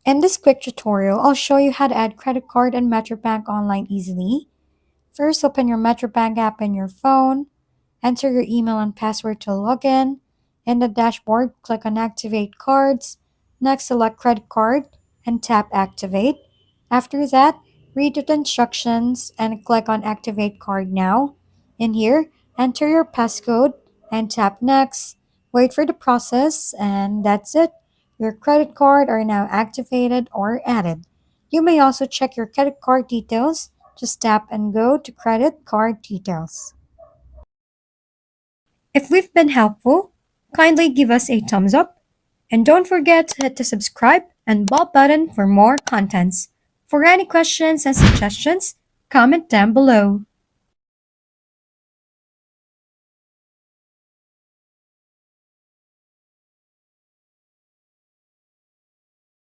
In this quick tutorial, I'll show you how to add credit card and Metrobank Online easily. First, open your Metrobank app in your phone. Enter your email and password to log in. In the dashboard, click on Activate Cards. Next, select Credit Card and tap Activate. After that, read the instructions and click on Activate Card Now. In here, enter your passcode and tap Next. Wait for the process, and that's it. Your credit card are now activated or added. You may also check your credit card details. Just tap and go to Credit Card Details. If we've been helpful, kindly give us a thumbs up and don't forget to hit the subscribe and bell button for more contents. For any questions and suggestions, comment down below.